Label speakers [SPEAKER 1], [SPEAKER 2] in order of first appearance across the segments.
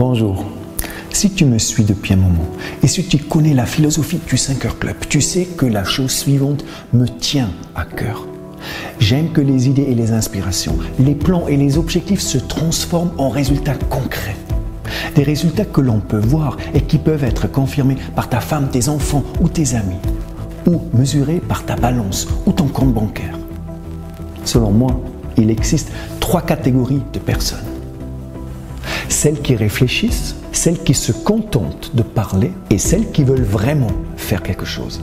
[SPEAKER 1] Bonjour. Si tu me suis depuis un moment et si tu connais la philosophie du 5 Heures Club, tu sais que la chose suivante me tient à cœur. J'aime que les idées et les inspirations, les plans et les objectifs se transforment en résultats concrets. Des résultats que l'on peut voir et qui peuvent être confirmés par ta femme, tes enfants ou tes amis, ou mesurés par ta balance ou ton compte bancaire. Selon moi, il existe 3 catégories de personnes. Celles qui réfléchissent, celles qui se contentent de parler et celles qui veulent vraiment faire quelque chose.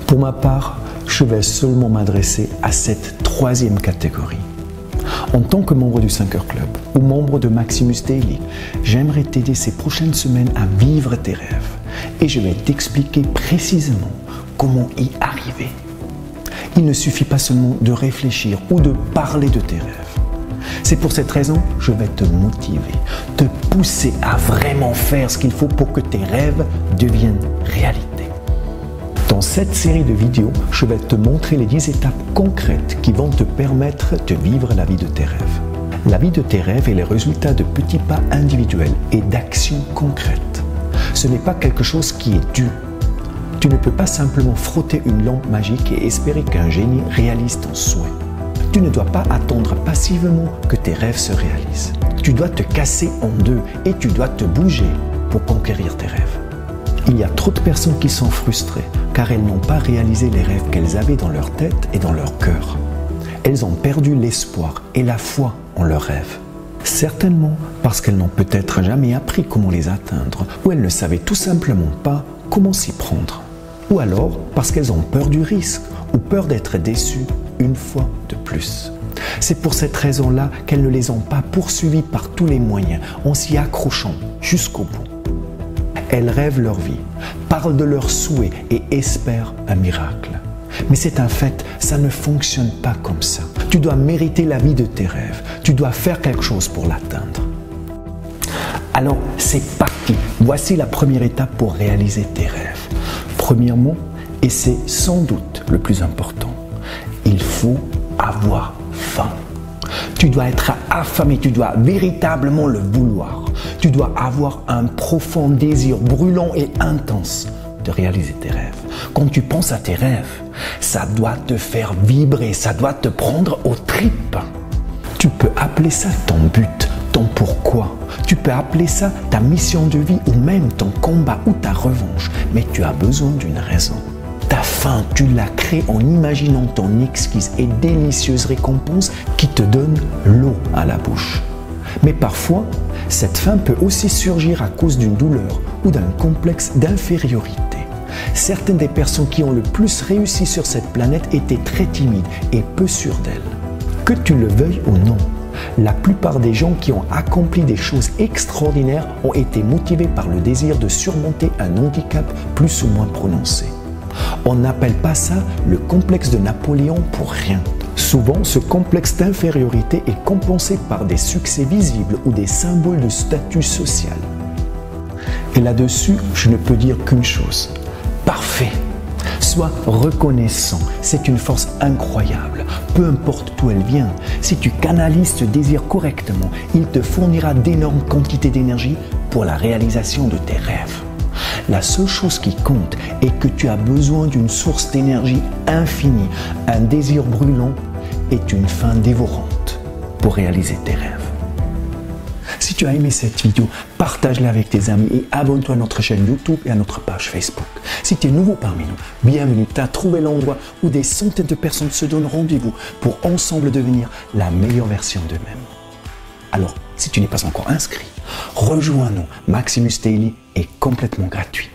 [SPEAKER 1] Pour ma part, je vais seulement m'adresser à cette 3e catégorie. En tant que membre du 5 Heures Club ou membre de Maximus Daily, j'aimerais t'aider ces prochaines semaines à vivre tes rêves et je vais t'expliquer précisément comment y arriver. Il ne suffit pas seulement de réfléchir ou de parler de tes rêves. C'est pour cette raison que je vais te motiver, te pousser à vraiment faire ce qu'il faut pour que tes rêves deviennent réalité. Dans cette série de vidéos, je vais te montrer les 10 étapes concrètes qui vont te permettre de vivre la vie de tes rêves. La vie de tes rêves est le résultat de petits pas individuels et d'actions concrètes. Ce n'est pas quelque chose qui est dû. Tu ne peux pas simplement frotter une lampe magique et espérer qu'un génie réalise ton souhait. Tu ne dois pas attendre passivement que tes rêves se réalisent. Tu dois te casser en deux et tu dois te bouger pour conquérir tes rêves. Il y a trop de personnes qui sont frustrées car elles n'ont pas réalisé les rêves qu'elles avaient dans leur tête et dans leur cœur. Elles ont perdu l'espoir et la foi en leurs rêves. Certainement parce qu'elles n'ont peut-être jamais appris comment les atteindre ou elles ne savaient tout simplement pas comment s'y prendre. Ou alors parce qu'elles ont peur du risque ou peur d'être déçues une fois de plus. C'est pour cette raison-là qu'elles ne les ont pas poursuivies par tous les moyens en s'y accrochant jusqu'au bout. Elles rêvent leur vie, parlent de leurs souhaits et espèrent un miracle. Mais c'est un fait, ça ne fonctionne pas comme ça. Tu dois mériter la vie de tes rêves. Tu dois faire quelque chose pour l'atteindre. Alors, c'est parti. Voici la première étape pour réaliser tes rêves. Premièrement, et c'est sans doute le plus important, il faut avoir faim. Tu dois être affamé, tu dois véritablement le vouloir. Tu dois avoir un profond désir brûlant et intense de réaliser tes rêves. Quand tu penses à tes rêves, ça doit te faire vibrer, ça doit te prendre aux tripes. Tu peux appeler ça ton but, ton pourquoi. Tu peux appeler ça ta mission de vie ou même ton combat ou ta revanche. Mais tu as besoin d'une raison. Ta faim, tu la crées en imaginant ton exquise et délicieuse récompense qui te donne l'eau à la bouche. Mais parfois, cette faim peut aussi surgir à cause d'une douleur ou d'un complexe d'infériorité. Certaines des personnes qui ont le plus réussi sur cette planète étaient très timides et peu sûres d'elles. Que tu le veuilles ou non, la plupart des gens qui ont accompli des choses extraordinaires ont été motivés par le désir de surmonter un handicap plus ou moins prononcé. On n'appelle pas ça le complexe de Napoléon pour rien. Souvent, ce complexe d'infériorité est compensé par des succès visibles ou des symboles de statut social. Et là-dessus, je ne peux dire qu'une chose. Parfait. Sois reconnaissant. C'est une force incroyable. Peu importe d'où elle vient, si tu canalises ce désir correctement, il te fournira d'énormes quantités d'énergie pour la réalisation de tes rêves. La seule chose qui compte est que tu as besoin d'une source d'énergie infinie, un désir brûlant et une faim dévorante pour réaliser tes rêves. Si tu as aimé cette vidéo, partage-la avec tes amis et abonne-toi à notre chaîne YouTube et à notre page Facebook. Si tu es nouveau parmi nous, bienvenue, tu as trouvé l'endroit où des centaines de personnes se donnent rendez-vous pour ensemble devenir la meilleure version d'eux-mêmes. Alors, si tu n'es pas encore inscrit, rejoins-nous. Maximus Daily est complètement gratuit.